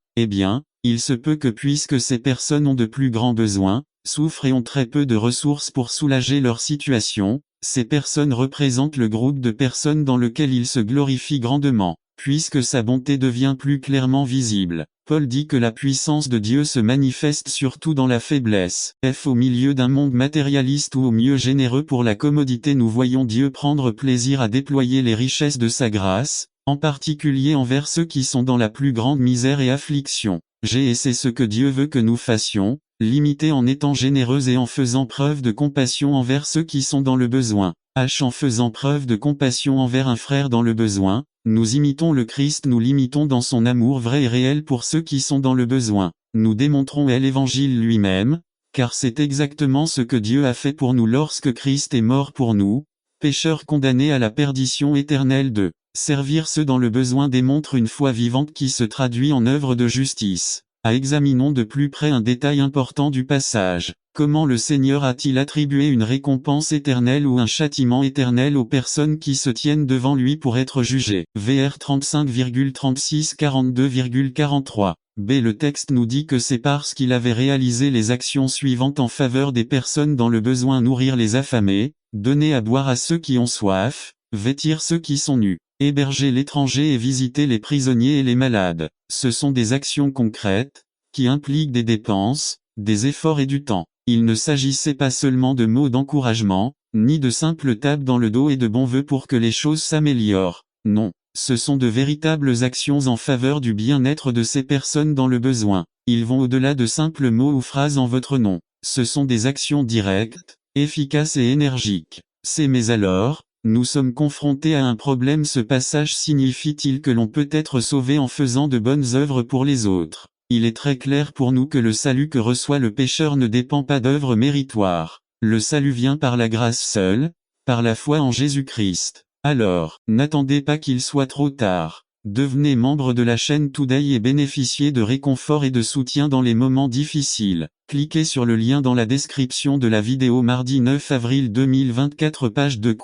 Il se peut que puisque ces personnes ont de plus grands besoins, souffrent et ont très peu de ressources pour soulager leur situation, ces personnes représentent le groupe de personnes dans lequel il se glorifie grandement, puisque sa bonté devient plus clairement visible. Paul dit que la puissance de Dieu se manifeste surtout dans la faiblesse. Au milieu d'un monde matérialiste ou au mieux généreux pour la commodité, nous voyons Dieu prendre plaisir à déployer les richesses de sa grâce, en particulier envers ceux qui sont dans la plus grande misère et affliction. Et c'est ce que Dieu veut que nous fassions, l'imiter en étant généreux et en faisant preuve de compassion envers ceux qui sont dans le besoin. En faisant preuve de compassion envers un frère dans le besoin, nous imitons le Christ, nous l'imitons dans son amour vrai et réel pour ceux qui sont dans le besoin. Nous démontrons l'Évangile lui-même, car c'est exactement ce que Dieu a fait pour nous lorsque Christ est mort pour nous, pécheurs condamnés à la perdition éternelle. De servir ceux dans le besoin démontre une foi vivante qui se traduit en œuvre de justice. Examinons de plus près un détail important du passage. Comment le Seigneur a-t-il attribué une récompense éternelle ou un châtiment éternel aux personnes qui se tiennent devant lui pour être jugées? VR 35,36 42,43. Le texte nous dit que c'est parce qu'il avait réalisé les actions suivantes en faveur des personnes dans le besoin: nourrir les affamés, donner à boire à ceux qui ont soif, vêtir ceux qui sont nus, héberger l'étranger et visiter les prisonniers et les malades. Ce sont des actions concrètes, qui impliquent des dépenses, des efforts et du temps. Il ne s'agissait pas seulement de mots d'encouragement, ni de simples tapes dans le dos et de bons vœux pour que les choses s'améliorent. Non, ce sont de véritables actions en faveur du bien-être de ces personnes dans le besoin. Ils vont au-delà de simples mots ou phrases en votre nom. Ce sont des actions directes, efficaces et énergiques. Mais alors, nous sommes confrontés à un problème. Ce passage signifie-t-il que l'on peut être sauvé en faisant de bonnes œuvres pour les autres? Il est très clair pour nous que le salut que reçoit le pécheur ne dépend pas d'œuvres méritoires. Le salut vient par la grâce seule, par la foi en Jésus-Christ. Alors, n'attendez pas qu'il soit trop tard. Devenez membre de la chaîne Today et bénéficiez de réconfort et de soutien dans les moments difficiles. Cliquez sur le lien dans la description de la vidéo. Mardi 9 avril 2024 page 2.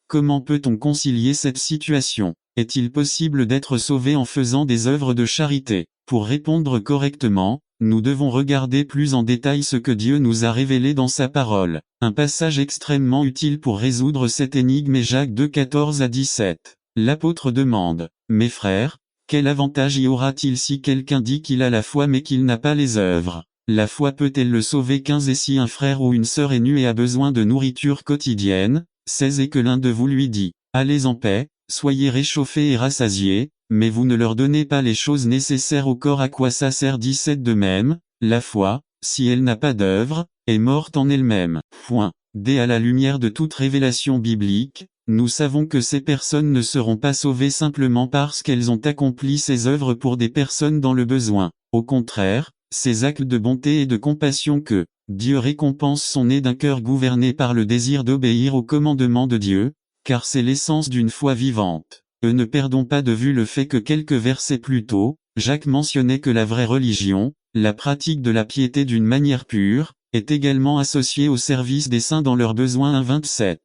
Comment peut-on concilier cette situation? Est-il possible d'être sauvé en faisant des œuvres de charité? Pour répondre correctement, nous devons regarder plus en détail ce que Dieu nous a révélé dans sa parole. Un passage extrêmement utile pour résoudre cette énigme est Jacques 2, 14 à 17. L'apôtre demande: Mes frères, quel avantage y aura-t-il si quelqu'un dit qu'il a la foi mais qu'il n'a pas les œuvres? La foi peut-elle le sauver? 15 Et si un frère ou une sœur est nu et a besoin de nourriture quotidienne, 16 Et que l'un de vous lui dit: Allez en paix, soyez réchauffés et rassasiés, mais vous ne leur donnez pas les choses nécessaires au corps, à quoi ça sert? 17 De même, la foi, si elle n'a pas d'œuvre, est morte en elle-même. À la lumière de toute révélation biblique, nous savons que ces personnes ne seront pas sauvées simplement parce qu'elles ont accompli ces œuvres pour des personnes dans le besoin. Au contraire, ces actes de bonté et de compassion que Dieu récompense sont nés d'un cœur gouverné par le désir d'obéir aux commandements de Dieu, car c'est l'essence d'une foi vivante. Ne perdons pas de vue le fait que quelques versets plus tôt, Jacques mentionnait que la vraie religion, la pratique de la piété d'une manière pure, est également associée au service des saints dans leurs besoins. 1,27.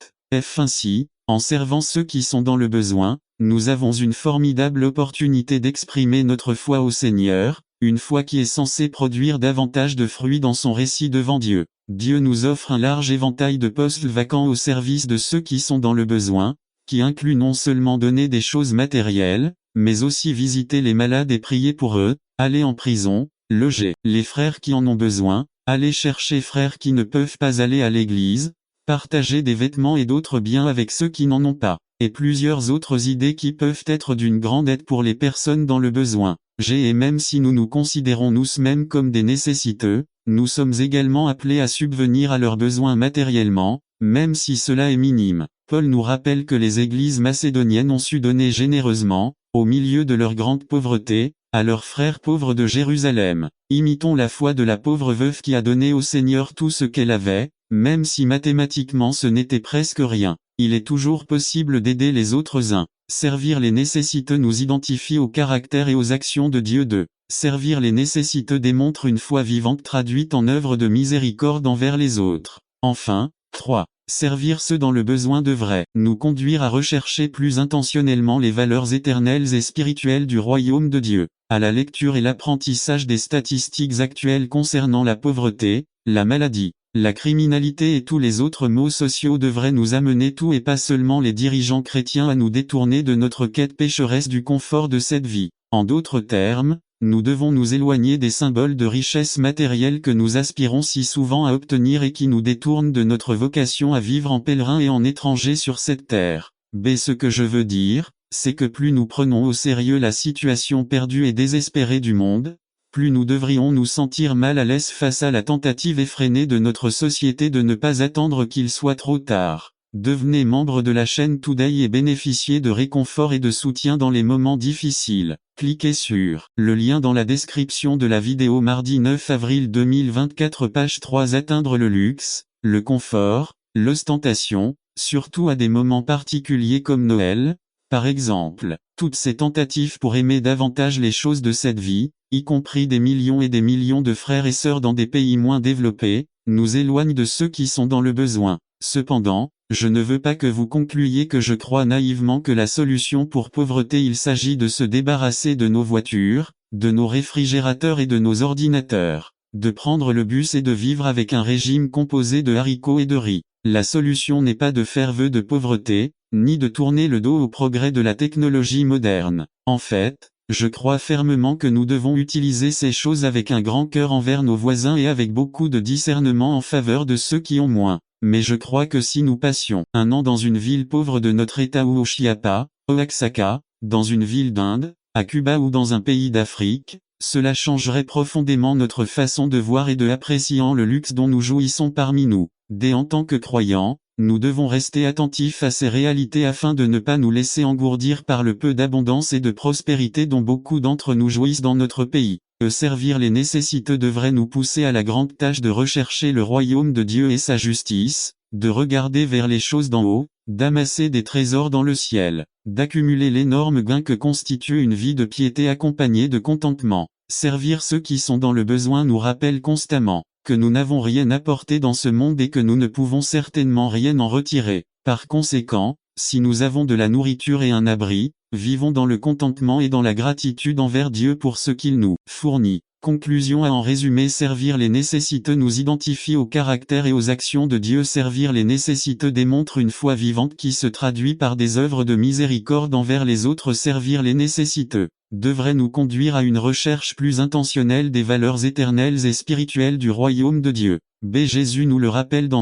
Ainsi, en servant ceux qui sont dans le besoin, nous avons une formidable opportunité d'exprimer notre foi au Seigneur, une foi qui est censée produire davantage de fruits dans son récit devant Dieu. Dieu nous offre un large éventail de postes vacants au service de ceux qui sont dans le besoin, qui inclut non seulement donner des choses matérielles, mais aussi visiter les malades et prier pour eux, aller en prison, loger les frères qui en ont besoin, aller chercher frères qui ne peuvent pas aller à l'église, partager des vêtements et d'autres biens avec ceux qui n'en ont pas, et plusieurs autres idées qui peuvent être d'une grande aide pour les personnes dans le besoin. Et même si nous nous considérons nous-mêmes comme des nécessiteux, nous sommes également appelés à subvenir à leurs besoins matériellement, même si cela est minime. Paul nous rappelle que les églises macédoniennes ont su donner généreusement, au milieu de leur grande pauvreté, à leurs frères pauvres de Jérusalem. Imitons la foi de la pauvre veuve qui a donné au Seigneur tout ce qu'elle avait, même si mathématiquement ce n'était presque rien. Il est toujours possible d'aider les autres uns. Servir les nécessiteux nous identifie au caractère et aux actions de Dieu. Servir les nécessiteux démontre une foi vivante traduite en œuvre de miséricorde envers les autres. Enfin, 3. Servir ceux dans le besoin devrait nous conduire à rechercher plus intentionnellement les valeurs éternelles et spirituelles du royaume de Dieu. À la lecture et l'apprentissage des statistiques actuelles concernant la pauvreté, la maladie, la criminalité et tous les autres maux sociaux devraient nous amener tous et pas seulement les dirigeants chrétiens à nous détourner de notre quête pécheresse du confort de cette vie. En d'autres termes, nous devons nous éloigner des symboles de richesse matérielle que nous aspirons si souvent à obtenir et qui nous détournent de notre vocation à vivre en pèlerin et en étranger sur cette terre. Ce que je veux dire, c'est que plus nous prenons au sérieux la situation perdue et désespérée du monde, plus nous devrions nous sentir mal à l'aise face à la tentative effrénée de notre société de ne pas attendre qu'il soit trop tard. Devenez membre de la chaîne Today et bénéficiez de réconfort et de soutien dans les moments difficiles. Cliquez sur le lien dans la description de la vidéo. Mardi 9 avril 2024, page 3. Atteindre le luxe, le confort, l'ostentation, surtout à des moments particuliers comme Noël, par exemple. Toutes ces tentatives pour aimer davantage les choses de cette vie, y compris des millions et des millions de frères et sœurs dans des pays moins développés, nous éloignent de ceux qui sont dans le besoin. Cependant, je ne veux pas que vous concluiez que je crois naïvement que la solution pour pauvreté il s'agit de se débarrasser de nos voitures, de nos réfrigérateurs et de nos ordinateurs, de prendre le bus et de vivre avec un régime composé de haricots et de riz. La solution n'est pas de faire vœu de pauvreté, ni de tourner le dos au progrès de la technologie moderne. En fait, je crois fermement que nous devons utiliser ces choses avec un grand cœur envers nos voisins et avec beaucoup de discernement en faveur de ceux qui ont moins. Mais je crois que si nous passions un an dans une ville pauvre de notre état ou au Chiapas, au Oaxaca, dans une ville d'Inde, à Cuba ou dans un pays d'Afrique, cela changerait profondément notre façon de voir et de apprécier le luxe dont nous jouissons parmi nous. En tant que croyants, nous devons rester attentifs à ces réalités afin de ne pas nous laisser engourdir par le peu d'abondance et de prospérité dont beaucoup d'entre nous jouissent dans notre pays. Servir les nécessiteux devrait nous pousser à la grande tâche de rechercher le royaume de Dieu et sa justice, de regarder vers les choses d'en haut, d'amasser des trésors dans le ciel, d'accumuler l'énorme gain que constitue une vie de piété accompagnée de contentement. Servir ceux qui sont dans le besoin nous rappelle constamment que nous n'avons rien apporté dans ce monde et que nous ne pouvons certainement rien en retirer. Par conséquent, Si nous avons de la nourriture et un abri, vivons dans le contentement et dans la gratitude envers Dieu pour ce qu'il nous fournit. Conclusion. En résumé, servir les nécessiteux nous identifie au caractère et aux actions de Dieu. Servir les nécessiteux démontre une foi vivante qui se traduit par des œuvres de miséricorde envers les autres. Servir les nécessiteux devrait nous conduire à une recherche plus intentionnelle des valeurs éternelles et spirituelles du royaume de Dieu. Jésus nous le rappelle dans